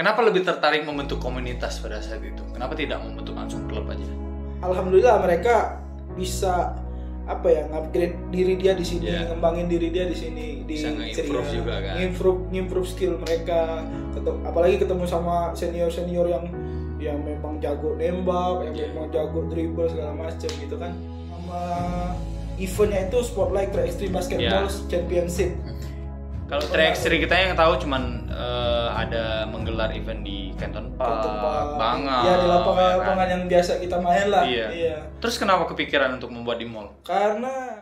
Kenapa lebih tertarik membentuk komunitas pada saat itu? Kenapa tidak membentuk langsung klub aja? Alhamdulillah mereka bisa upgrade diri dia di sini, ngembangin diri dia di sini, di improve juga kan. Improve skill mereka. Apalagi ketemu sama senior yang memang jago nembak, yang memang jago dribble segala macam gitu kan. Sama eventnya itu Spotlight Extreme Basketball Championship. Kalau 3x3 kita yang tahu cuman ada menggelar event di Canton Park, Bangau. Ya di lapangan yang biasa kita main lah. Iya. Terus kenapa kepikiran untuk membuat di mall? Karena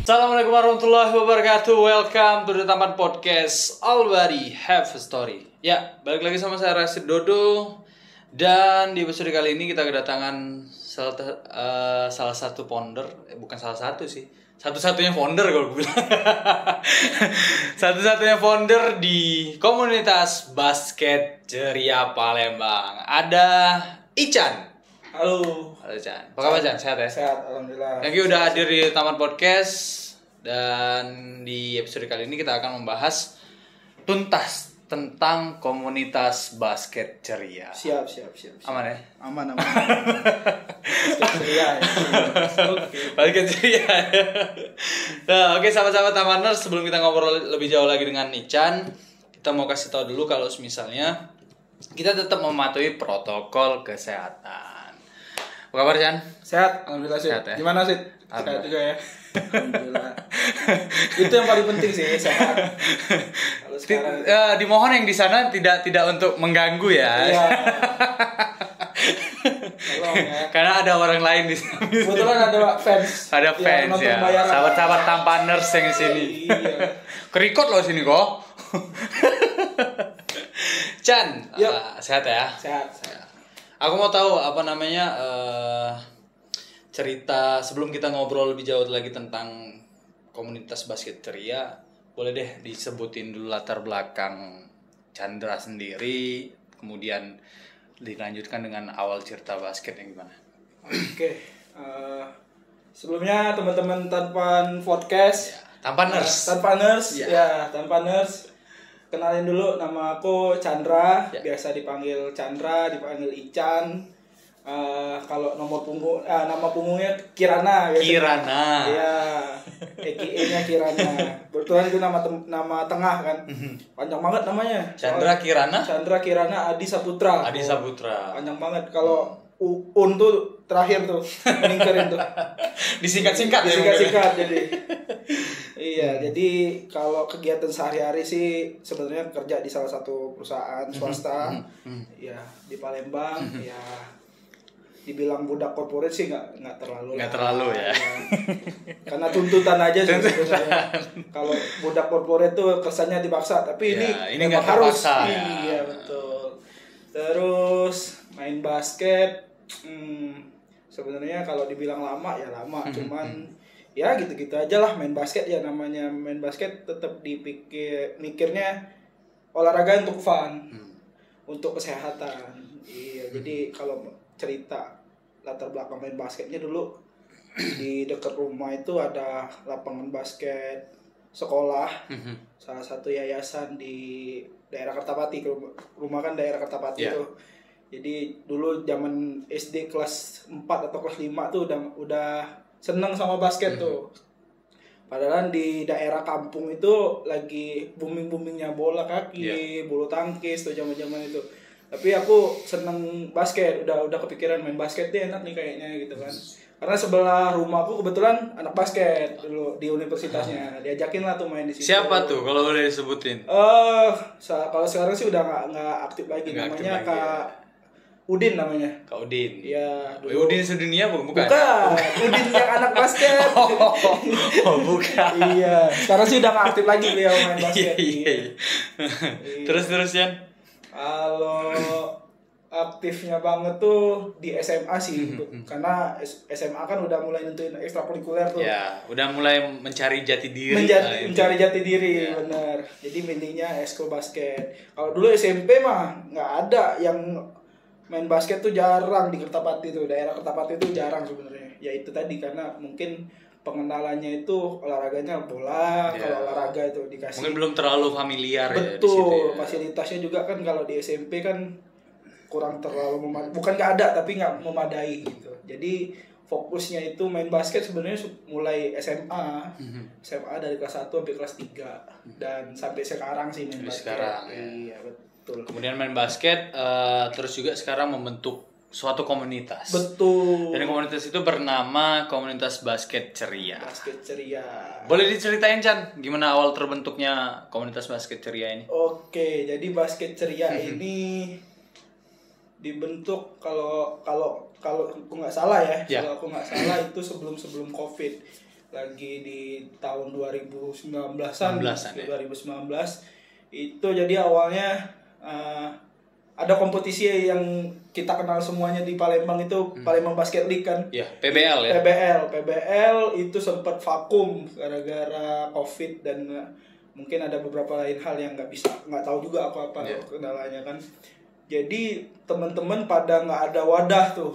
Assalamualaikum warahmatullahi wabarakatuh. Welcome to the Tampan Podcast. Already have a story. Ya, balik lagi sama saya Rasid Dodo. Dan di episode kali ini kita kedatangan salah satu founder, bukan salah satu sih, satu-satunya founder kalau gue bilang. Satu-satunya founder di komunitas basket ceria Palembang. Ada Ican. Halo Ican. Apa kabar Ican? Sehat ya? Sehat, alhamdulillah. Thank you udah hadir di Taman Podcast. Dan di episode kali ini kita akan membahas tuntas tentang komunitas basket ceria. Siap. Aman ya? Aman. Basket ceria. Basket ceria. Nah, oke sahabat-sahabat Tamaners, sebelum kita ngobrol lebih jauh lagi dengan Ican, kita mau kasih tahu dulu kalau misalnya kita tetap mematuhi protokol kesehatan. Apa kabar, Chan? Sehat, alhamdulillah sih. Sehat, ya? Gimana sih? Sehat juga ya. Alhamdulillah. Itu yang paling penting sih, sehat. Kalau sekarang dimohon yang di sana tidak untuk mengganggu ya. Iya. Tolong ya. Karena ada orang lain di sana. Kebetulan ada fans. Ada fans ya. Sahabat-sahabat Tampaners yang di sini. Iya. Kerikot loh sini kok. Chan, sehat ya? Sehat. Aku mau tahu cerita sebelum kita ngobrol lebih jauh lagi tentang komunitas basket ceria. Boleh deh disebutin dulu latar belakang Chandra sendiri, kemudian dilanjutkan dengan awal cerita basket yang gimana? Oke. Sebelumnya teman-teman Tampan Podcast, Tampaners. Tampaners. Kenalin dulu, nama aku Chandra, biasa dipanggil Chandra, dipanggil Ican. Kalau nama punggungnya Kirana biasanya. Kirana. Iya. EKE-nya Kirana. Kebetulan itu nama tengah kan. Panjang banget namanya. Chandra Kirana. Chandra Kirana Adi Saputra. Adi Saputra. Panjang banget. Kalau Un tuh terakhir tuh meningkarin tuh. Disingkat-singkat jadi. Iya, jadi kalau kegiatan sehari-hari sih sebenarnya kerja di salah satu perusahaan swasta. Ya, di Palembang ya. Dibilang budak korporat sih nggak terlalu ya. Karena tuntutan aja sih sebenarnya. Kalau budak korporat tuh kesannya dipaksa, tapi ini nggak harus. Ya. Iya betul. Terus main basket, sebenarnya kalau dibilang lama ya lama, cuman ya gitu-gitu aja lah main basket ya, namanya main basket tetap mikirnya olahraga untuk fun, untuk kesehatan. Iya, jadi kalau cerita latar belakang main basketnya dulu, di dekat rumah itu ada lapangan basket sekolah, salah satu yayasan di daerah Kertapati. Rumah kan daerah Kertapati tuh. Jadi dulu zaman SD kelas 4 atau kelas 5 tuh udah seneng sama basket tuh. Padahal di daerah kampung itu lagi booming-boomingnya bola kaki, bulu tangkis tuh zaman-zaman itu. Tapi aku seneng basket, udah kepikiran main basket deh, enak nih kayaknya gitu kan. Karena sebelah rumahku kebetulan anak basket dulu di universitasnya, diajakin lah tuh main di situ. Siapa tuh kalau boleh disebutin? Kalau sekarang sih udah nggak aktif lagi, namanya Kak Udin namanya. Kak Udin. Iya. Udin sedunia bukan? Bukan. Udin yang anak basket. Bukan. Iya. Sekarang sih udah nggak aktif lagi beliau main basket. Iya. Terus Yan? Kalau aktifnya banget tuh di SMA sih, karena SMA kan udah mulai nentuin ekstrakurikuler tuh. Ya, udah mulai mencari jati diri. Mencari jati diri, bener. Jadi mendingnya ekskul basket. Kalau dulu SMP mah nggak ada yang main basket tuh, jarang di Kertapati tuh, daerah Kertapati tuh jarang sebenarnya. Ya itu tadi karena mungkin pengenalannya itu olahraganya bola, kalau olahraga itu dikasih. Mungkin belum terlalu familiar betul, ya di situ. Ya. fasilitasnya juga kan kalau di SMP kan kurang terlalu bukan nggak ada tapi nggak memadai gitu. Jadi fokusnya itu main basket sebenarnya mulai SMA. SMA dari kelas 1 sampai kelas 3 dan sampai sekarang sih main basket. Sekarang ya. Iya, betul. Kemudian main basket terus juga sekarang membentuk suatu komunitas. Betul. Dan komunitas itu bernama Komunitas Basket Ceria. Basket Ceria. Boleh diceritain Chan, gimana awal terbentuknya Komunitas Basket Ceria ini? Oke, jadi Basket Ceria ini dibentuk kalau aku nggak salah ya. Kalau aku nggak salah itu sebelum COVID. Lagi di tahun 2019-an. 2019 itu jadi awalnya ada kompetisi yang kita kenal semuanya di Palembang itu Palembang Basket League kan. Ya, PBL ya. PBL itu sempat vakum gara-gara COVID dan mungkin ada beberapa lain hal yang nggak tahu juga apa-apa kendalanya kan. Jadi teman-teman pada nggak ada wadah tuh.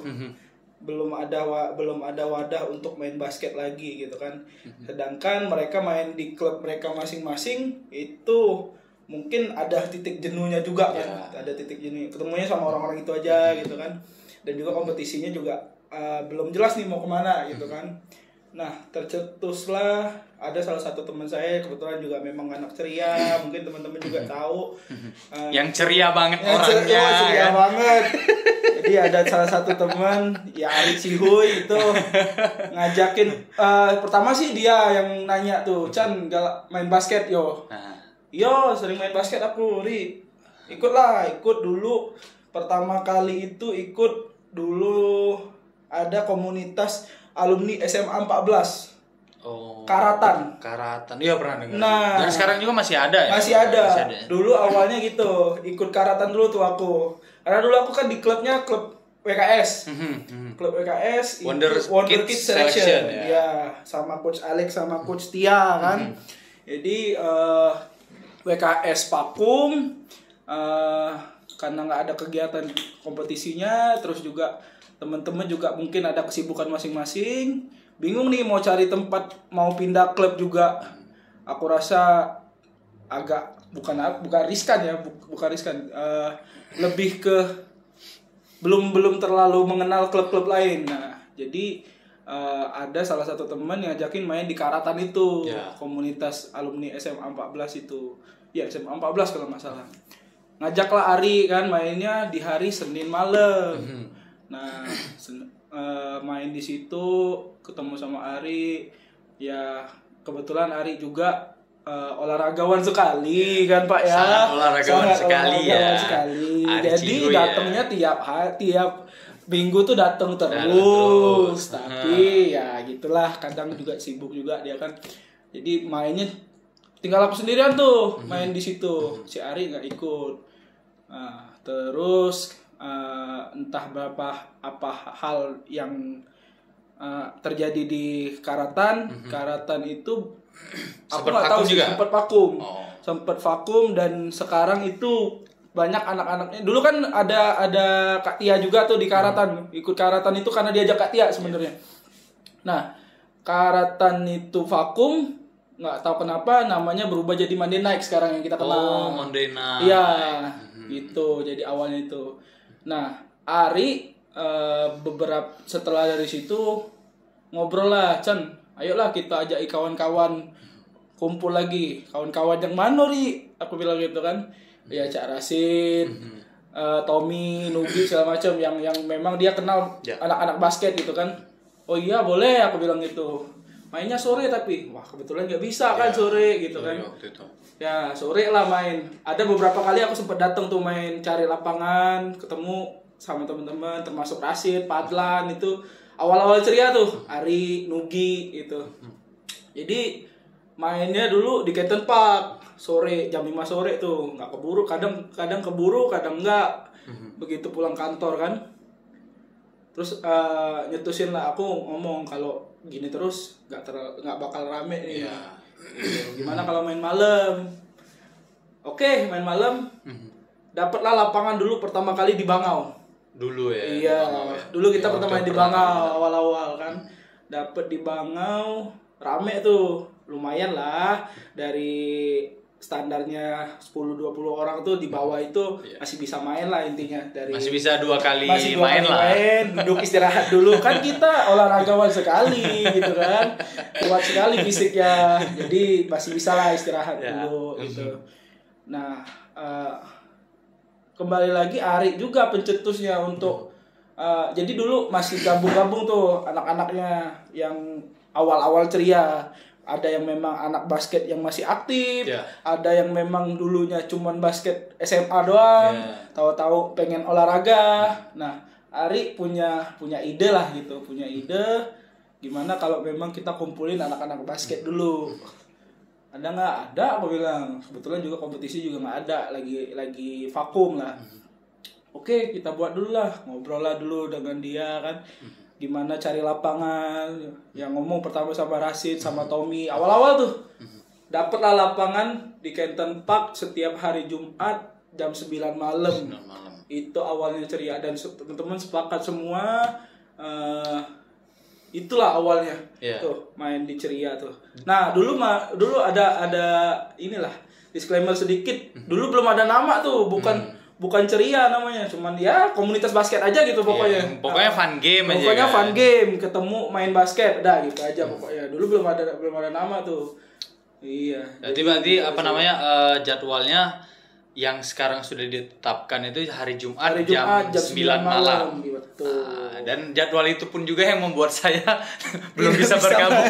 Belum ada wadah untuk main basket lagi gitu kan. Sedangkan mereka main di klub mereka masing-masing itu mungkin ada titik jenuhnya juga kan, ada titik jenuh ketemunya sama orang-orang itu aja gitu kan, dan juga kompetisinya juga belum jelas nih mau kemana gitu kan. Nah tercetuslah ada salah satu teman saya kebetulan juga memang anak ceria, mungkin teman-teman juga tahu yang ceria banget orangnya ceria banget. Jadi ada salah satu teman ya Ari Cihuy itu ngajakin pertama sih dia yang nanya tuh, Chan gak main basket yo. Yo sering main basket aku, ikut dulu. Pertama kali itu ikut dulu ada komunitas alumni SMA 14. Karatan. Iya pernah dengar. Nah, dan sekarang juga masih ada ya? Masih ada. Dulu awalnya gitu, ikut Karatan dulu tuh aku. Karena dulu aku kan di klubnya klub WKS. Klub WKS Wonder Kids Selection. Ya, sama coach Alex sama coach Tia kan. Jadi WKS vakum karena nggak ada kegiatan kompetisinya, terus juga teman-teman juga mungkin ada kesibukan masing-masing, bingung nih mau cari tempat, mau pindah klub juga. Aku rasa agak bukan riskan ya, bukan riskan, lebih ke belum terlalu mengenal klub-klub lain. Nah jadi ada salah satu teman yang ngajakin main di Karatan itu, komunitas alumni SMA 14 itu. Ya SMA 14 kalau nggak salah. Ngajaklah Ari kan mainnya di hari Senin malam. Nah, main di situ ketemu sama Ari. Ya kebetulan Ari juga olahragawan sekali kan Pak ya. Sangat olahragawan sekali. Jadi datangnya tiap minggu tuh datang terus. Tapi ya gitulah, kadang juga sibuk juga dia kan. Jadi mainnya tinggal aku sendirian tuh main di situ. Si Ari nggak ikut. Nah, terus entah apa hal yang terjadi di Karatan. Karatan itu aku nggak tahu sih, sempat vakum dan sekarang itu banyak anak-anaknya. Dulu kan ada Kak Tia juga tuh di Karatan. Ikut Karatan itu karena diajak Kak Tia sebenarnya. Nah, Karatan itu vakum. Nggak tahu kenapa namanya berubah jadi Monday Night sekarang yang kita kenal. Monday Night. Iya, gitu. Jadi awalnya itu. Nah, Ari beberapa setelah dari situ ngobrol lah, Chan, ayolah kita ajak kawan-kawan kumpul lagi. Kawan-kawan yang mana, Ri? Aku bilang gitu kan. Ya Cak Rasid, Tommy, Nugi segala macam yang memang dia kenal anak-anak basket gitu kan. Oh iya boleh, aku bilang gitu. Mainnya sore tapi wah kebetulan nggak bisa kan sore gitu kan. Ya sore lah main. Ada beberapa kali aku sempat datang tuh main, cari lapangan, ketemu sama teman-teman termasuk Rasid, Padlan itu awal-awal ceria tuh, Ari, Nugi gitu. Jadi mainnya dulu di Kenton Park sore jam 5 sore tuh, nggak keburu, kadang keburu, kadang enggak. Begitu pulang kantor kan. Terus nyetusin lah, aku ngomong kalau gini terus nggak bakal rame nih. Gimana kalau main malam? Oke, main malam. Dapatlah lapangan dulu pertama kali di Bangau. Dulu ya. Iya, dulu kita pertama di Bangau awal-awal kan. dapet di Bangau rame tuh, lumayan lah dari standarnya 10-20 orang tuh di bawah itu masih bisa main lah intinya, dari Masih bisa 2 kali masih main lah. duduk istirahat dulu kan, kita olahragawan sekali gitu kan, kuat sekali fisiknya, jadi masih bisa lah istirahat dulu gitu. Nah kembali lagi Ari juga pencetusnya untuk jadi dulu masih gabung-gabung tuh anak-anaknya yang awal-awal ceria. Ada yang memang anak basket yang masih aktif, ada yang memang dulunya cuman basket SMA doang, tahu-tahu pengen olahraga. Nah, Ari punya ide lah gitu, punya ide gimana kalau memang kita kumpulin anak-anak basket dulu. Ada nggak? Ada, aku bilang. Kebetulan juga kompetisi juga nggak ada, lagi vakum lah. Oke, kita buat dulu lah, ngobrol lah dulu dengan dia kan. Gimana cari lapangan, yang ngomong pertama sama Rashid sama Tommy awal-awal tuh dapatlah lapangan di Kenton Park setiap hari Jumat jam 9 malam. Itu awalnya ceria dan teman-teman sepakat semua, itulah awalnya tuh main di ceria tuh. Nah dulu ada inilah disclaimer sedikit, dulu belum ada nama tuh, bukan ceria namanya, cuman ya komunitas basket aja gitu pokoknya. Pokoknya fun game aja. Pokoknya kan? fun game, ketemu main basket, udah gitu aja pokoknya. Dulu belum ada nama tuh. Iya. Jadi berarti apa namanya jadwalnya yang sekarang sudah ditetapkan itu hari Jumat, jam 9 malam. Betul. Dan jadwal itu pun juga yang membuat saya belum bisa bergabung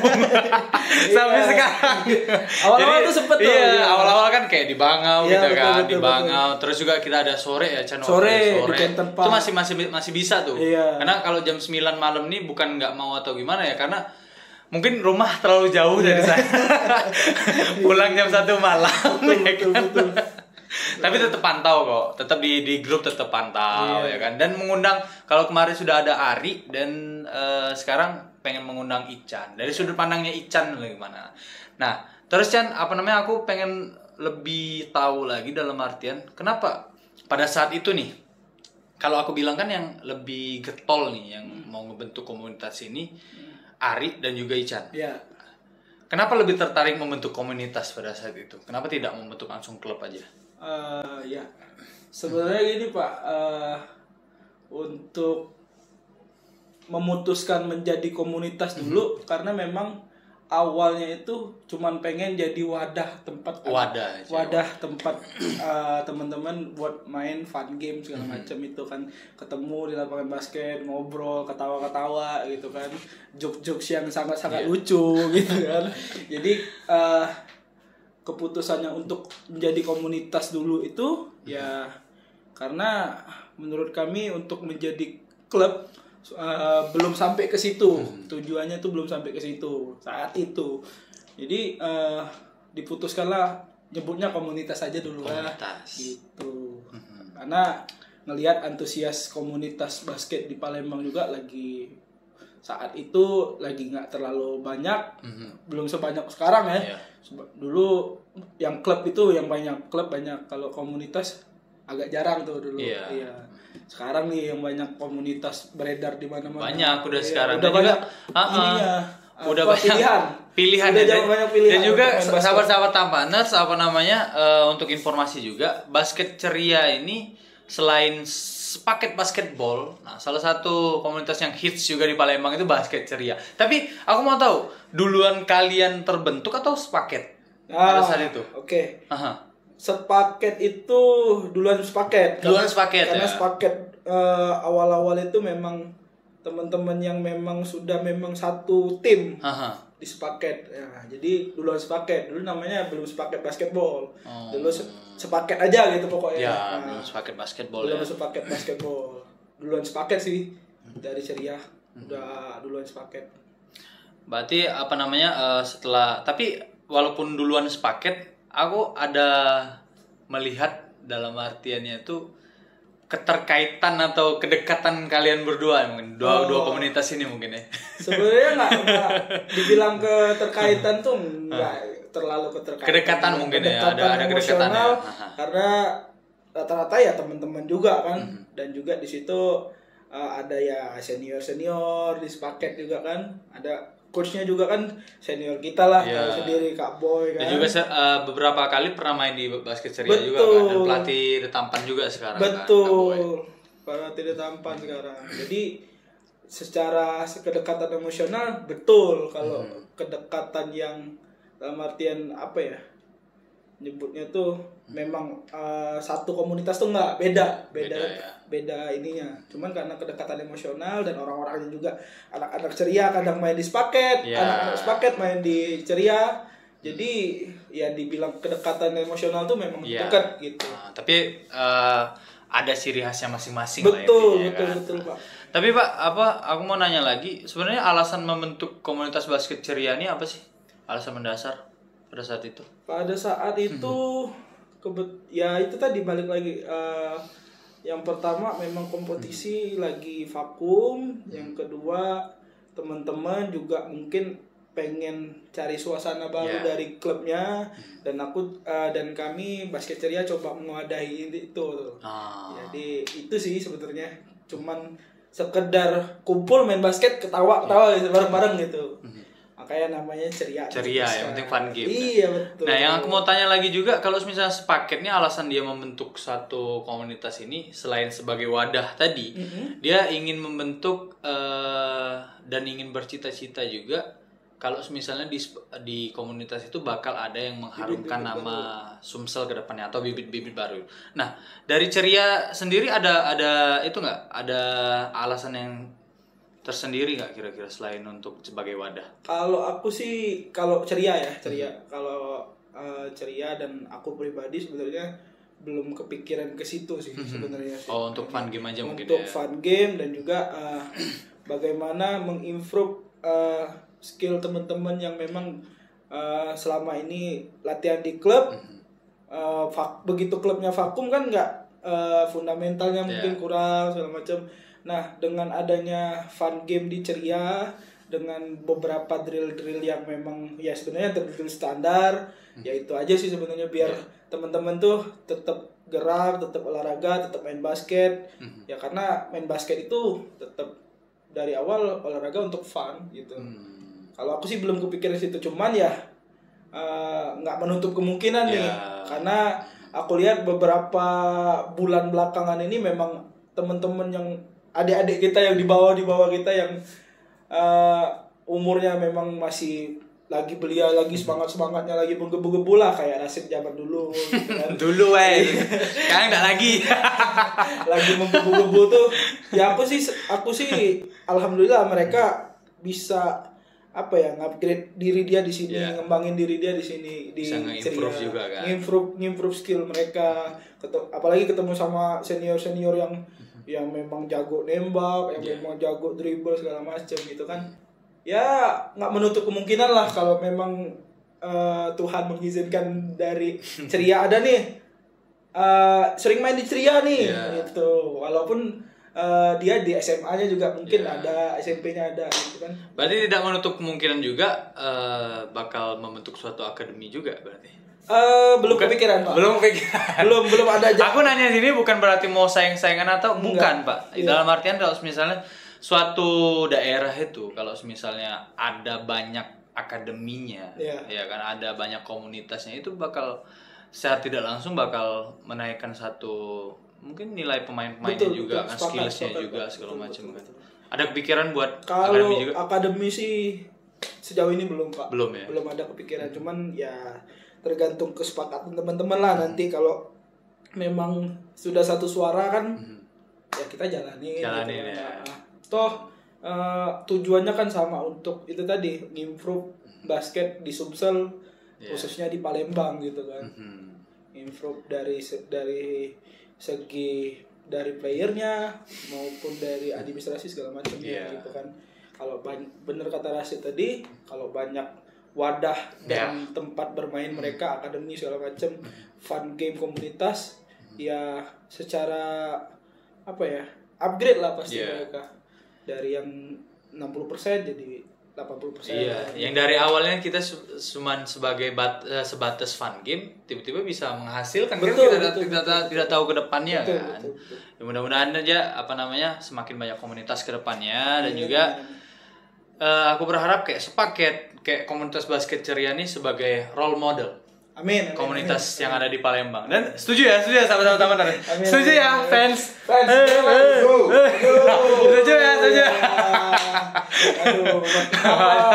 sampai sekarang. Awal-awal itu sempet tuh. Iya, awal-awal kan kayak di Bangau iya, gitu kan, betul, di Bangau. Terus juga kita ada sore ya, channel sore. Di Kenton Park. Itu masih bisa tuh. Iya. Karena kalau jam 9 malam nih bukan nggak mau atau gimana ya, karena mungkin rumah terlalu jauh dari saya. Pulang jam 1 malam. Betul. Tapi tetap pantau kok, tetap di grup tetap pantau ya kan. Dan mengundang, kalau kemarin sudah ada Ari dan sekarang pengen mengundang Ican. Dari sudut pandangnya Ican gimana? Nah, terus Chan, apa namanya, aku pengen lebih tahu lagi dalam artian kenapa pada saat itu nih, kalau aku bilang kan yang lebih getol nih yang mau ngebentuk komunitas ini Ari dan juga Ican. Iya. Kenapa lebih tertarik membentuk komunitas pada saat itu? Kenapa tidak membentuk langsung klub aja? Ya sebenarnya gini Pak, untuk memutuskan menjadi komunitas dulu karena memang awalnya itu cuman pengen jadi wadah tempat tempat teman-teman buat main fun game segala macam itu kan, ketemu di lapangan basket, ngobrol, ketawa-ketawa gitu kan, jokes-jokes yang sangat-sangat lucu gitu kan. Jadi keputusannya untuk menjadi komunitas dulu itu ya karena menurut kami untuk menjadi klub belum sampai ke situ, tujuannya tuh belum sampai ke situ saat itu. Jadi diputuskanlah nyebutnya komunitas aja dulu lah gitu. Karena ngelihat antusias komunitas basket di Palembang juga lagi saat itu lagi nggak terlalu banyak, belum sebanyak sekarang ya. Dulu yang klub itu yang banyak, klub banyak, kalau komunitas agak jarang tuh dulu. Iya. Sekarang nih yang banyak komunitas beredar di mana-mana. Banyak udah sekarang. Udah banyak ininya. Udah banyak pilihan udah banyak pilihan. Dan juga sahabat-sahabat Tampaners apa namanya, untuk informasi juga, basket ceria ini selain paket basketball, nah salah satu komunitas yang hits juga di Palembang itu basket ceria. Tapi aku mau tahu, duluan kalian terbentuk atau sepaket pada saat itu? Oke. Sepaket itu duluan sepaket. Karena sepaket awal-awal itu memang teman-teman yang memang sudah memang satu tim di sepaket. Ya, jadi duluan sepaket. Dulu namanya belum sepaket basketball. Dulu sepaket aja gitu pokoknya. Ya, belum sepaket basketball. Belum sepaket basketball. Duluan sepaket sih dari ceria. Udah duluan sepaket. Berarti apa namanya, setelah, tapi walaupun duluan sepaket, aku ada melihat dalam artiannya itu keterkaitan atau kedekatan kalian berdua, mungkin dua komunitas ini mungkin ya. Sebenarnya nggak dibilang keterkaitan tuh nggak terlalu keterkaitan. Kedekatan mungkin ya, ada kedekatan ya. Karena rata-rata ya teman-teman juga kan, dan juga di situ ada ya senior di sepaket juga kan, ada coachnya juga kan senior kita lah, tahu sendiri Kak Boy kan. Dan juga beberapa kali pernah main di basket ceria juga kan, dan pelatih Tampan juga sekarang. Betul. Pelatih Tampan sekarang. Jadi secara kedekatan emosional betul, kalau kedekatan yang dalam artian apa ya, nyebutnya tuh memang satu komunitas tuh nggak beda ininya, cuman karena kedekatan emosional dan orang-orangnya juga anak-anak ceria kadang main di sepaket, anak-anak sepaket main di ceria, jadi ya dibilang kedekatan emosional tuh memang dekat gitu. Tapi ada ciri khasnya masing-masing betul, lah ya, betul Pak. Tapi Pak, aku mau nanya lagi, sebenarnya alasan membentuk komunitas basket ceria ini apa sih? Alasan mendasar pada saat itu? Pada saat itu ya itu tadi balik lagi, yang pertama memang kompetisi lagi vakum, yang kedua teman-teman juga mungkin pengen cari suasana baru dari klubnya, dan kami basket ceria coba mewadahi itu. Jadi itu sih sebenarnya, cuman sekedar kumpul main basket, ketawa bareng-bareng gitu. Makanya namanya ceria, yang penting fun game. Iya betul. Nah, yang aku mau tanya lagi juga, kalau misalnya sepaketnya alasan dia membentuk satu komunitas ini selain sebagai wadah tadi, dia ingin membentuk dan ingin bercita-cita juga kalau misalnya di komunitas itu bakal ada yang mengharumkan nama Sumsel ke depannya atau bibit-bibit baru. Nah, dari ceria sendiri ada itu nggak? Ada alasan yang tersendiri nggak kira-kira selain untuk sebagai wadah? Kalau aku sih, kalau ceria, kalau ceria dan aku pribadi sebenarnya belum kepikiran ke situ sih sebenarnya. Untuk fun game aja mungkin. Untuk fun game dan juga bagaimana mengimprove skill teman-teman yang memang selama ini latihan di klub. Begitu klubnya vakum kan nggak, fundamentalnya mungkin kurang segala macam. Nah, dengan adanya fun game di ceria, dengan beberapa drill-drill yang memang ya sebenarnya drill standar, ya itu aja sih sebenarnya, biar teman-teman tuh tetap gerak, tetap olahraga, tetap main basket. Ya karena main basket itu tetap dari awal olahraga untuk fun gitu. Kalau aku sih belum kepikiran situ, cuman ya nggak menutup kemungkinan nih, karena aku lihat beberapa bulan belakangan ini memang teman-teman yang adik-adik kita yang di bawah kita yang umurnya memang masih lagi belia, lagi semangatnya, lagi menggebu-gebu lah, kayak Nasib zaman dulu gitu kan. Dulu sekarang nggak lagi. Lagi menggebu-gebu tuh ya, aku sih alhamdulillah mereka bisa ngupgrade diri dia di sini, ngembangin diri dia di sini, di improve juga kan, ngimprove skill mereka, apalagi ketemu sama senior yang memang jago nembak, yang memang jago dribble segala macam gitu kan. Ya nggak menutup kemungkinan lah kalau memang Tuhan mengizinkan dari ceria ada nih, sering main di ceria nih gitu, walaupun dia di SMA-nya juga mungkin ada, SMP-nya ada gitu kan. Berarti tidak menutup kemungkinan juga bakal membentuk suatu akademi juga berarti. Belum kepikiran Pak. Belum ada. Aku nanya sini bukan berarti mau sayang-sayangan atau bukan Pak. Dalam artian kalau misalnya suatu daerah itu kalau misalnya ada banyak akademinya, ya kan, ada banyak komunitasnya, itu bakal secara tidak langsung bakal menaikkan satu mungkin nilai pemain-pemainnya juga kan, skillsnya juga segala macam kan. Ada kepikiran buat akademi juga? Akademi sih sejauh ini belum Pak. Belum ya? Belum ada kepikiran, cuman ya tergantung kesepakatan teman-teman lah. Nanti kalau memang sudah satu suara kan, ya kita jalanin gitu ya. Toh tujuannya kan sama, untuk itu tadi, improve basket di Sumsel, khususnya di Palembang gitu kan. Improve dari segi dari playernya maupun dari administrasi segala macam gitu kan. Kalau bener kata Rashid tadi, kalau banyak wadah dan tempat bermain mereka, akademi segala macam, fun game komunitas, ya secara upgrade lah pasti mereka, dari yang 60% jadi 80%. Iya, yang dari awalnya kita cuman sebagai sebatas fun game, tiba-tiba bisa menghasilkan. Betul, Kan kita tidak tahu ke depannya Betul, kan. betul. Ya, mudah-mudahan aja semakin banyak komunitas ke depannya dan juga aku berharap kayak sepaket kayak komunitas basket ceria nih sebagai role model. Amin. Komunitas yang ada di Palembang. Dan setuju ya sahabat-sahabat teman. Setuju ya fans. Setuju ya. Aduh,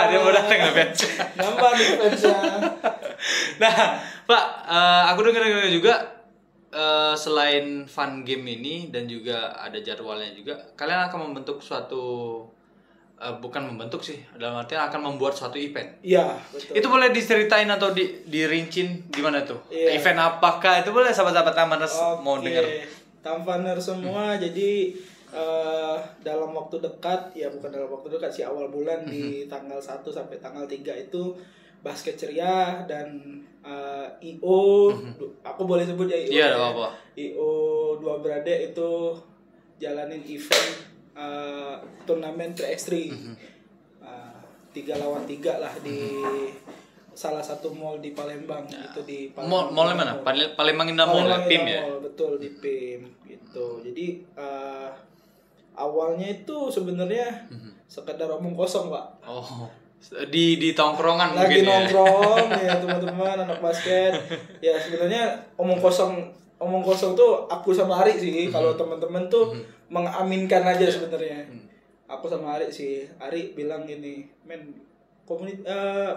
dia mau datang ya fans. nambah nih fansnya. Nah, Pak, aku dengar juga selain fun game ini dan juga ada jadwalnya juga, kalian akan membentuk suatu bukan membentuk sih, dalam artian akan membuat suatu event. Iya, betul. Itu boleh diceritain atau dirincin gimana tuh? Iya. Event apakah? Itu boleh sahabat-sahabat Tamaners mau dengar. Tampaner semua, jadi dalam waktu dekat, ya bukan dalam waktu dekat sih, awal bulan di tanggal 1 sampai tanggal 3 itu Basket Ceria dan IO, aku boleh sebut ya IO. Iya, enggak apa-apa. IO Dua Berade itu jalanin event turnamen 3x3. 3 lawan 3 lah di salah satu mall di Palembang. Itu di Palembang. Mallnya mana? Palembang Indah Mall ya? PIM ya? Betul, di PIM gitu. Jadi awalnya itu sebenarnya sekedar omong kosong, Pak. Oh, di tongkrongan Lagi mungkin nongkrong ya teman-teman anak basket. Ya sebenarnya omong kosong tuh aku sama Ari sih. Kalau teman-teman tuh mengaminkan aja sebenarnya. Aku sama Ari sih. Ari bilang gini, men,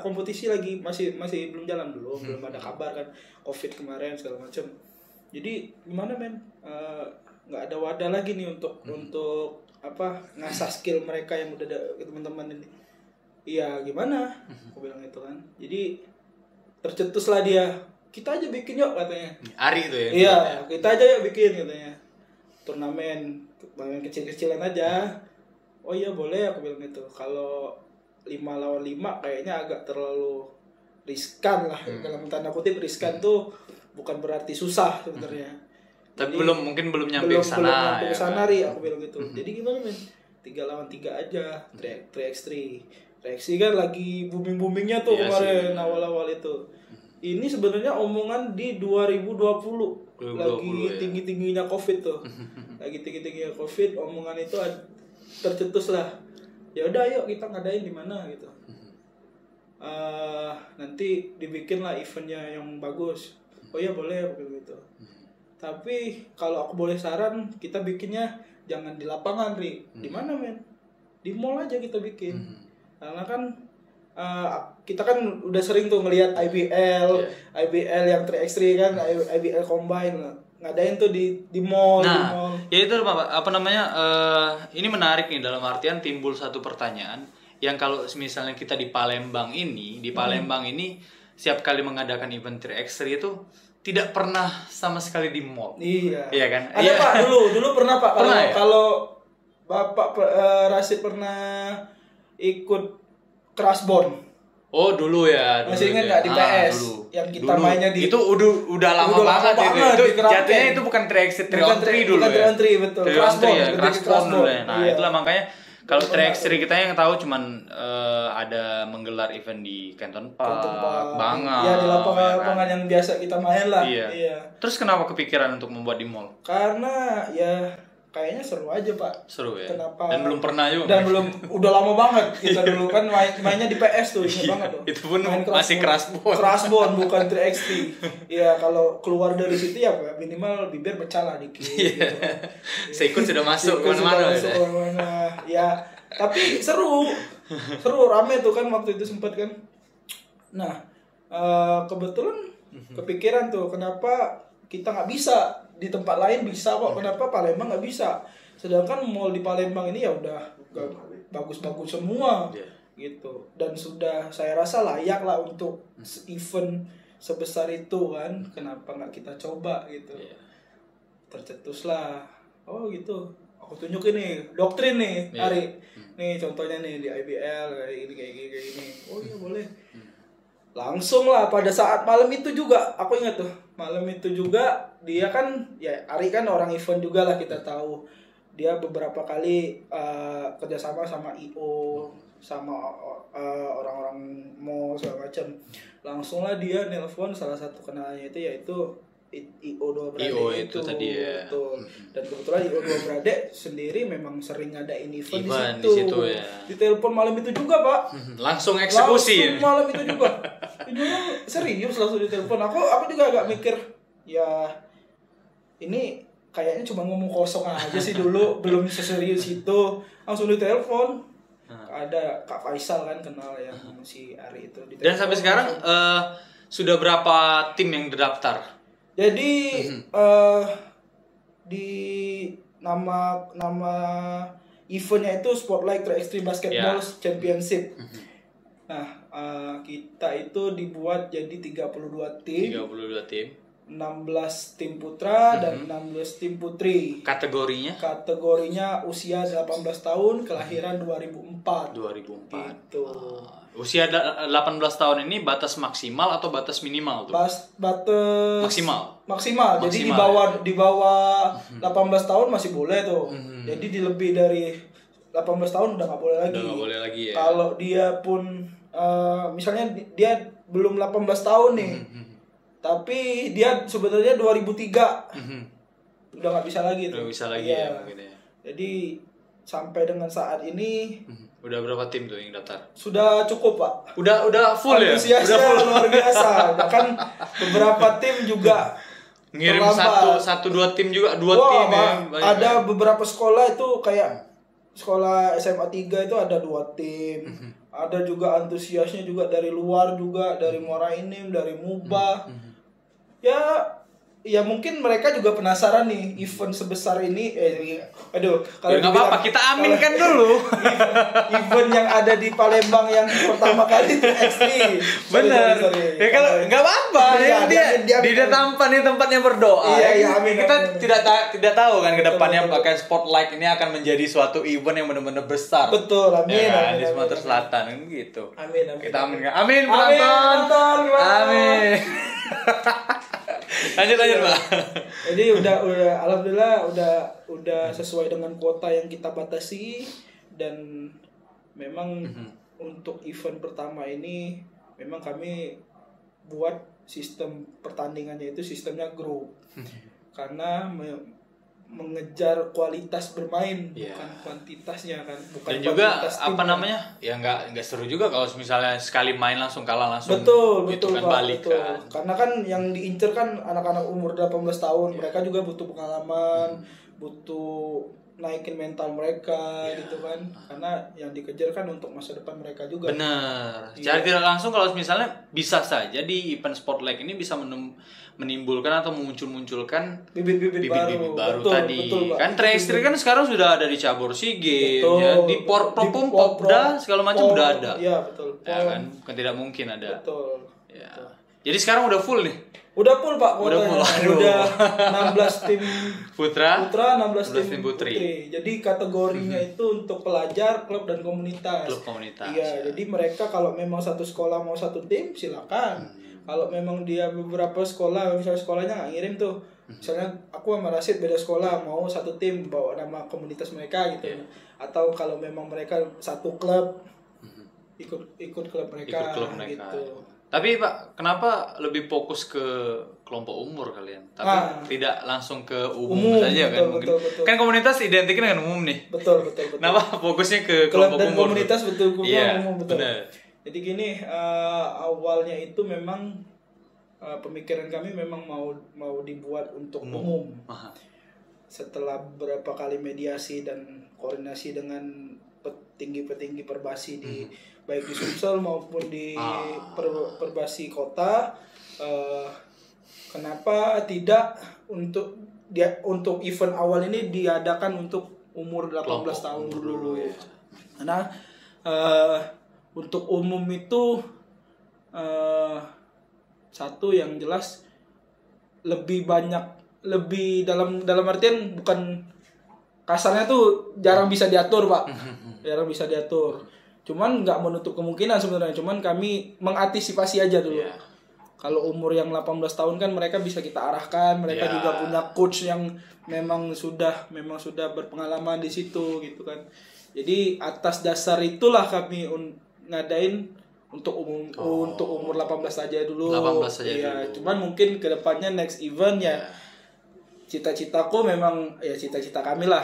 kompetisi lagi masih belum jalan dulu, belum ada kabar kan, COVID kemarin segala macam. Jadi gimana men, nggak ada wadah lagi nih untuk ngasah skill mereka yang udah ada teman-teman ini. Iya gimana, aku bilang itu kan. Jadi tercetuslah dia, kita aja bikin yuk katanya. Ari itu ya? Iya, kita aja yuk bikin katanya. Turnamen kecil-kecilan aja. Oh iya boleh, aku bilang gitu. Kalau 5 lawan 5 kayaknya agak terlalu riskan lah. Dalam tanda kutip riskan tuh bukan berarti susah sebenarnya. Tapi mungkin belum nyampe ke sana. Belum nyampe ke sana ri, aku bilang gitu. Jadi gimana men? 3 lawan 3 aja, 3x3. 3x3 kan lagi booming-boomingnya tuh kemarin awal-awal itu. Ini sebenarnya omongan di 2020 lagi tinggi-tingginya COVID tuh. Lagi tinggi-tingginya COVID, omongan itu tercetus lah. Ya udah yuk kita ngadain di mana gitu. Nanti dibikin lah eventnya yang bagus. Oh iya boleh aku bilang gitu. Tapi kalau aku boleh saran, kita bikinnya jangan di lapangan, Ri. Di mana, men? Di mall aja kita bikin. Karena kan kita kan udah sering tuh ngelihat IBL yang 3x3 kan, IBL Combine lah. Ngadain tuh di mall. Nah, ya itu apa namanya? Ini menarik nih, dalam artian timbul satu pertanyaan yang kalau misalnya kita di Palembang ini, setiap kali mengadakan event 3x3 itu tidak pernah sama sekali di mall. Iya kan? Ada Pak dulu pernah Pak. Kalau Bapak Rasid pernah ikut Crashbone. Oh dulu ya. Masih ingat nggak di PS dulu. Yang kita mainnya di itu udah lama banget itu. Jatuhnya itu bukan 3x3 on 3 dulu ya. Bukan 3 on 3 betul. Crashbone dulu ya. Nah, itulah makanya kalau 3x3 kita yang tahu cuman ada menggelar event di Canton Park, Bangau. Ya di lapangan yang biasa kita main lah. Iya. Terus kenapa kepikiran untuk membuat di mall? Karena ya kayaknya seru aja Pak. Seru ya. Kenapa? Dan belum pernah juga. Dan udah lama banget kita dulu kan mainnya di PS tuh, ingat banget tuh. Itu pun masih Crashbone. Crashbone bukan 3x3. Ya kalau keluar dari situ ya minimal bibir pecah lah dikit. Gitu. Seikut sudah masuk kemana-mana. Ya tapi seru rame tuh kan waktu itu sempat kan. Nah kebetulan kepikiran tuh kenapa kita nggak bisa di tempat lain bisa kok, kenapa Palembang nggak bisa? Sedangkan mall di Palembang ini ya udah bagus-bagus semua gitu, dan sudah saya rasa layak lah untuk event sebesar itu kan. Kenapa nggak kita coba gitu? Tercetuslah, oh gitu. Aku tunjukin nih doktrin nih, Ari. Nih contohnya nih di IBL kayak gini. Oh iya boleh. Langsung lah pada saat malam itu juga, aku ingat tuh malam itu juga dia kan ya Ari kan orang event juga lah, kita tahu dia beberapa kali kerjasama sama IO sama orang-orang mall segala macam. Langsung lah dia nelpon salah satu kenalannya itu yaitu IO2 Brade IO itu tadi ya. Betul. Dan kebetulan IO2 Brade sendiri memang sering ngadain event Event di di situ. situ ya. Ditelepon malam itu juga, Pak. Langsung eksekusi. Langsung malam itu juga. Itu serius langsung ditelepon. Aku juga agak mikir, ya ini kayaknya cuma ngomong kosong aja sih dulu, belum seserius itu. Langsung ditelepon. Ada Kak Faisal kan kenal yang si Ari itu. Dan sampai sekarang sudah berapa tim yang terdaftar? Jadi di nama eventnya itu Spotlight Track Extreme Basketball Championship. Nah, kita itu dibuat jadi 32 tim. 32 tim. 16 tim putra dan 16 tim putri. Kategorinya? Kategorinya usia 18 tahun, kelahiran 2004. 2004. Gitu. Usia 18 tahun ini batas maksimal atau batas minimal tuh? Batas maksimal. Jadi di bawah 18 tahun masih boleh tuh. Jadi di lebih dari 18 tahun udah nggak boleh lagi. Udah nggak boleh lagi ya. Kalau dia pun misalnya dia belum 18 tahun nih. Tapi dia sebetulnya 2003. Udah nggak bisa lagi tuh. Udah bisa lagi ya mungkin ya. Jadi sampai dengan saat ini udah berapa tim tuh yang daftar? Sudah cukup, Pak. Udah full ya? Udah full luar biasa. Bahkan beberapa tim juga ngirim satu dua tim juga, tim ya. Ada beberapa sekolah itu kayak sekolah SMA 3 itu ada 2 tim. Ada juga antusiasnya juga dari luar juga, dari Muara Enim, dari Muba. Ya mungkin mereka juga penasaran nih event sebesar ini. Kalau nggak apa-apa, kita aminkan dulu. Event yang ada di Palembang yang pertama kali itu XT. Bener. Ya kalau nggak apa-apa, dia tampan nih tempatnya berdoa. Iya, amin. Kita tidak tahu kan ke depannya pakai Spotlight ini akan menjadi suatu event yang benar-benar besar. Betul, amin. Ya, di Sumatera Selatan kan gitu. Amin. Kita aminkan. Amin penonton. Amin. lanjut Pak. Jadi udah alhamdulillah udah sesuai dengan kuota yang kita batasi, dan memang untuk event pertama ini memang kami buat sistem pertandingannya itu sistemnya grup. Karena mengejar kualitas bermain bukan kuantitasnya kan, bukan. Dan juga ya nggak seru juga kalau misalnya sekali main langsung kalah langsung betul kan Pak, balik betul. kan. Karena kan yang diincer kan anak-anak umur 18 tahun, mereka juga butuh pengalaman, butuh naikin mental mereka gitu kan, karena yang dikejar kan untuk masa depan mereka juga. Benar. Secara tidak langsung kalau misalnya bisa saja di event Spotlight ini bisa menimbulkan atau munculkan bibit-bibit baru tadi. Betul, kan Trackstreet kan sekarang sudah ada di cabur SEA Games ya, di Popda segala macam udah ada. Iya, betul. Ya kan tidak mungkin ada. Betul. Ya. Jadi sekarang udah full nih. Udah full, Pak. Udah 16 tim putra 16 tim putri. Jadi kategorinya itu untuk pelajar, klub dan komunitas. Iya, jadi mereka kalau memang satu sekolah mau satu tim silakan. Kalau memang dia beberapa sekolah, misalnya sekolahnya nggak ngirim tuh, misalnya aku sama Rasid beda sekolah mau satu tim bawa nama komunitas mereka gitu. Atau kalau memang mereka satu klub ikut klub mereka. Gitu. Tapi Pak, kenapa lebih fokus ke kelompok umur kalian? Tapi tidak langsung ke umum saja kan? Betul. Kan komunitas identiknya dengan umum nih. Betul. Kenapa fokusnya ke kelompok dan umur? Komunitas umum, betul. Benar. Jadi gini, awalnya itu memang pemikiran kami memang mau dibuat untuk umum. Setelah beberapa kali mediasi dan koordinasi dengan petinggi-petinggi perbasi di baik di Sumsel maupun di perbasi kota, kenapa tidak untuk event awal ini diadakan untuk umur 18 tahun dulu ya. Karena untuk umum itu satu yang jelas lebih dalam artian bukan kasarnya tuh jarang bisa diatur, Pak. Jarang bisa diatur. Cuman nggak menutup kemungkinan sebenarnya. Cuman kami mengantisipasi aja dulu. Kalau umur yang 18 tahun kan mereka bisa kita arahkan. Mereka juga punya coach yang memang sudah berpengalaman di situ gitu kan. Jadi atas dasar itulah kami ngadain untuk umur 18 saja dulu. 18 saja ya, dulu. Cuman mungkin kedepannya next event ya cita-citaku memang ya cita-cita kami lah.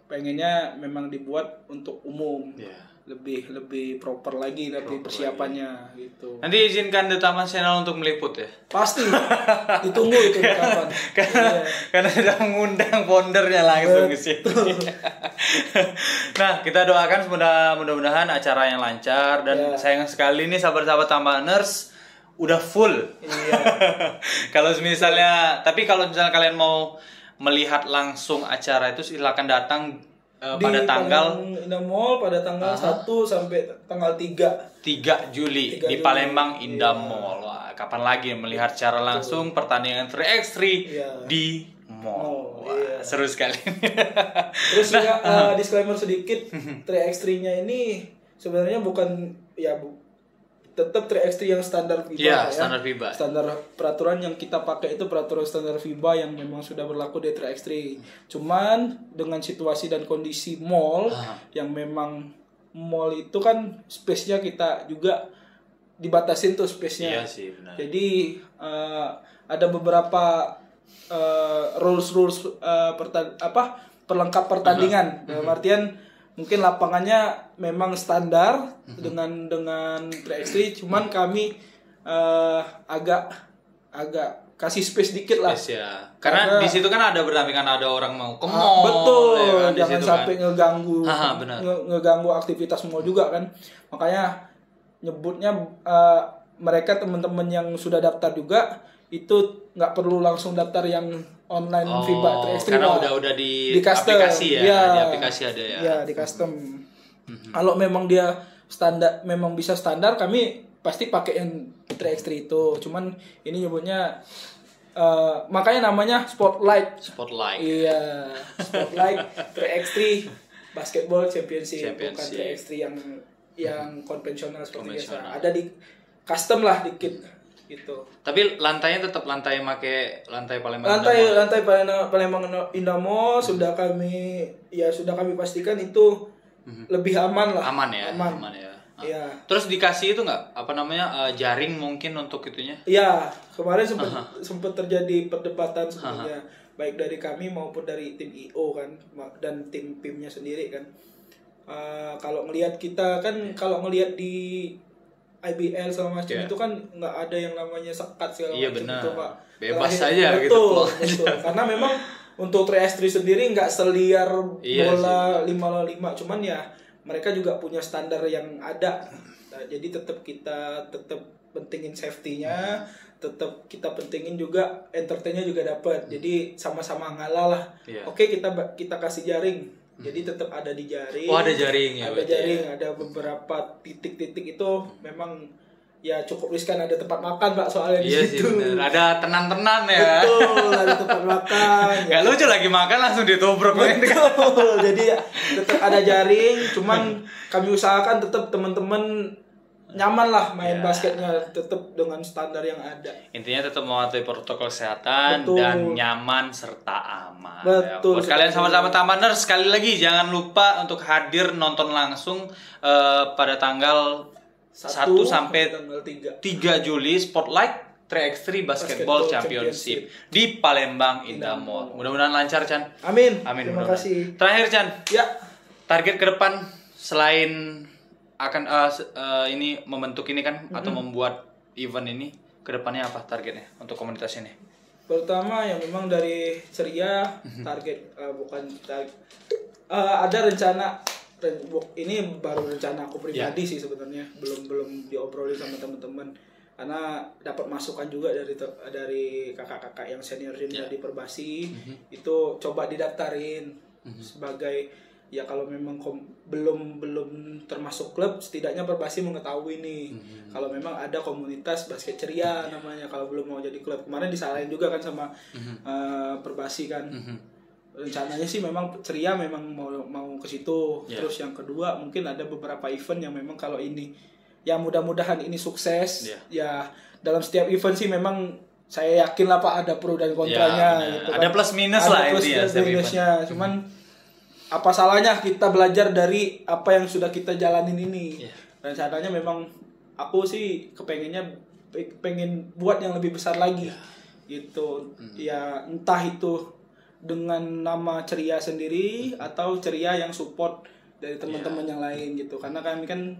Pengennya memang dibuat untuk umum. Lebih proper lagi nanti persiapannya gitu. Nanti izinkan The Taman Channel untuk meliput ya. Pasti. Ditunggu itu kapan. Karena sudah mengundang foundernya langsung ke sini. Nah, kita doakan mudah-mudahan acara yang lancar dan sayang sekali nih sahabat-sahabat Tamaners udah full. Iya. Kalau misalnya kalian mau melihat langsung acara itu silakan datang pada tanggal Indah Mall pada tanggal 1 sampai tanggal 3 Juli di Palembang Indah Mall. Wah, kapan lagi melihat secara langsung pertandingan 3x3 di mall. Wah, seru sekali. Terus disclaimer sedikit, 3x3-nya ini sebenarnya bukan tetap 3x3 yang standar FIBA standar FIBA. Standar peraturan yang kita pakai itu peraturan standar FIBA yang memang sudah berlaku di 3x3. Cuman dengan situasi dan kondisi mall yang memang mall itu kan space-nya kita juga dibatasin tuh space-nya. Iya sih, benar. Jadi ada beberapa rules perlengkap pertandingan. Dalam artian mungkin lapangannya memang standar dengan 3x3, cuman kami agak kasih space dikit lah. Yes, ya. Karena di situ kan ada berdampingan, ada orang mau ke mall. Betul, ya kan, jangan sampai ngeganggu aktivitas mall juga kan. Makanya nyebutnya mereka teman-teman yang sudah daftar juga itu nggak perlu langsung daftar yang online FIBA 3x3 karena udah di custom. aplikasi ya, di aplikasi ada ya. Ya, di custom. Kalau memang dia standar, memang bisa standar, kami pasti pakai yang 3x3 itu. Cuman ini nyebutnya makanya namanya Spotlight. Iya, Spotlight 3x3 Basketball Championship. Bukan 3x3 yang konvensional seperti biasa. Ada di custom lah dikit gitu. Tapi lantainya tetap lantai Palembang. Lantai Palembang Indah Mall sudah kami pastikan itu lebih aman lah. Aman ya. Iya. Terus dikasih itu nggak jaring mungkin untuk itunya? Iya, kemarin sempat terjadi perdebatan sebenarnya baik dari kami maupun dari tim IO kan dan tim PIM-nya sendiri kan. Kalau ngelihat di IBL sama macam itu kan nggak ada yang namanya sekat segala macam itu Pak. Bebas saja gitu. Betul. Karena memang untuk 3x3 sendiri nggak seliar bola 5-5, cuman ya mereka juga punya standar yang ada. Nah, jadi kita tetap pentingin safety-nya, tetap kita pentingin juga entertain-nya juga dapat. Jadi sama-sama ngalah lah. Oke, kita kasih jaring. Jadi tetap ada di jaring. Oh, ada jaring ya. Ada jaring, ada beberapa titik-titik itu memang ya cukup riskan, ada tempat makan Pak soalnya di situ. Sih, bener. Ada tenan-tenan ya. Betul, ada tempat makan. Gak lucu lagi makan langsung ditobrok. Betul. Jadi tetap ada jaring, cuman kami usahakan tetap teman-teman nyaman lah main basketnya, tetap dengan standar yang ada. Intinya tetap mematuhi protokol kesehatan dan nyaman serta aman. Betul. Buat kalian sama-sama Tamaners, sekali lagi jangan lupa untuk hadir nonton langsung pada tanggal 1 sampai 3 Juli Spotlight 3x3 Basketball Championship di Palembang Indah Mall. Mudah-mudahan lancar, Chan. Amin. Terima kasih. Terakhir, Chan. Ya. Target ke depan selain akan ini membentuk ini kan atau membuat event ini, ke depannya apa targetnya untuk komunitas ini? Pertama yang memang dari Ceria target ada rencana. Ini baru rencana aku pribadi sih sebenarnya, belum diobrolin sama teman-teman karena dapat masukan juga dari kakak-kakak yang senior di Perbasi. Itu coba didaftarin sebagai ya kalau memang belum termasuk klub, setidaknya Perbasi mengetahui nih kalau memang ada komunitas basket Ceria namanya, kalau belum mau jadi klub. Kemarin disalahin juga kan sama Perbasi kan. Rencananya sih memang Ceria memang mau ke situ. Terus yang kedua mungkin ada beberapa event yang memang kalau ini ya mudah-mudahan ini sukses. Ya dalam setiap event sih memang saya yakin lah Pak ada pro dan kontranya gitu kan. Ada plus minus lah intinya setiap event. Cuman apa salahnya kita belajar dari apa yang sudah kita jalanin ini. Rencananya memang aku sih pengen buat yang lebih besar lagi gitu. Ya entah itu dengan nama Ceria sendiri atau Ceria yang support dari teman-teman yang lain gitu, karena kami kan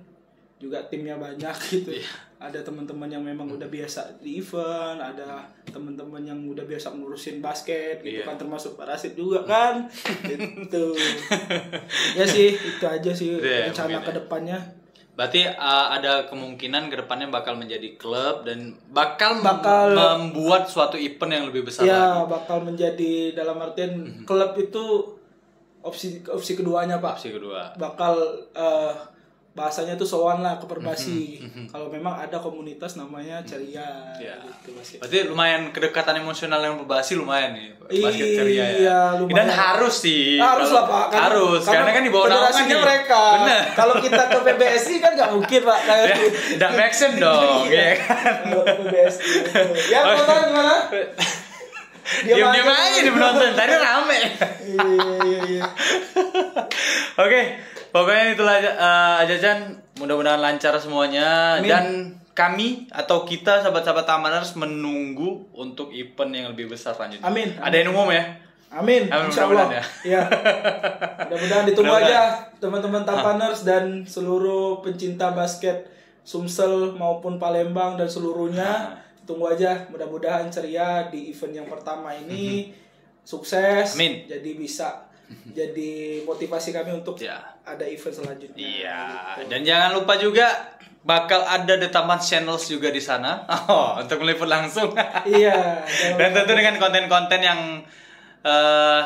juga timnya banyak gitu. Ada teman-teman yang memang udah biasa di event, ada teman-teman yang udah biasa ngurusin basket gitu kan, termasuk Pak Rasid juga kan. Gitu. Ya sih, itu aja sih rencana kedepannya. Berarti ada kemungkinan kedepannya bakal menjadi klub dan bakal membuat suatu event yang lebih besar lagi. Bakal menjadi, dalam artian klub itu opsi keduanya Pak. Opsi kedua. Bakal bahasanya tuh sowan lah ke Perbasi. Kalau memang ada komunitas namanya Ceria. Gitu, berarti lumayan kedekatan emosional yang Perbasi lumayan nih. Basket Ceria ya. Lumayan. Dan harus sih. Harus lah Pak. Harus. Karena kan di bawah federasinya mereka. Bener. Kalau kita ke PBSI kan nggak mungkin Pak. Tidak make sense dong. Iya kan. Kalau ke PBSI. Ya penonton gimana? Diam-diam aja di penonton. Tadi rame. Iya. Oke. Pokoknya itulah aja Chan. Mudah-mudahan lancar semuanya. Amin. Dan kami atau kita sahabat-sahabat Tamaners menunggu untuk event yang lebih besar selanjutnya. Amin. Ada yang umum ya? Amin. Insyaallah. Ya. Mudah-mudahan ditunggu aja teman-teman Tamaners dan seluruh pencinta basket Sumsel maupun Palembang dan seluruhnya. Tunggu aja, mudah-mudahan Ceria di event yang pertama ini sukses. Amin. Jadi bisa jadi motivasi kami untuk ada event selanjutnya. Iya. Gitu. Dan jangan lupa juga bakal ada The Taman Channels juga di sana. Untuk meliput langsung. Iya. Dan tentu dengan konten-konten yang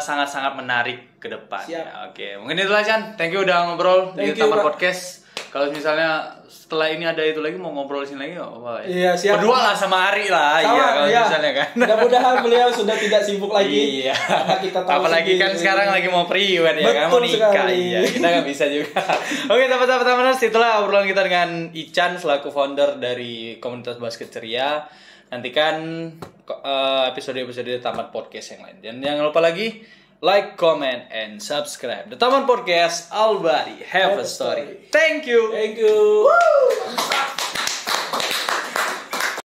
sangat-sangat menarik ke depan. Ya, oke. Mungkin itulah Chan. Thank you udah ngobrol di Taman Podcast. Kalau misalnya setelah ini ada itu lagi mau ngobrol di sini lagi apa ya? Iya, siap. Berdua lah sama Ari lah. Kalau misalnya kan. Mudah-mudahan beliau sudah tidak sibuk lagi. Iya. Karena kita tahu apalagi kan sekarang lagi mau pre-wed ya, kan mau nikah. Iya, kita nggak bisa juga. Oke, sahabat-sahabat Tamaners, itulah obrolan kita dengan Ican selaku founder dari komunitas basket Ceria. Nantikan episode-episode Taman Podcast yang lain. Dan jangan lupa lagi like, comment, and subscribe. The Taman Podcast, All Body Have a Story. Thank you. Thank you. Woo!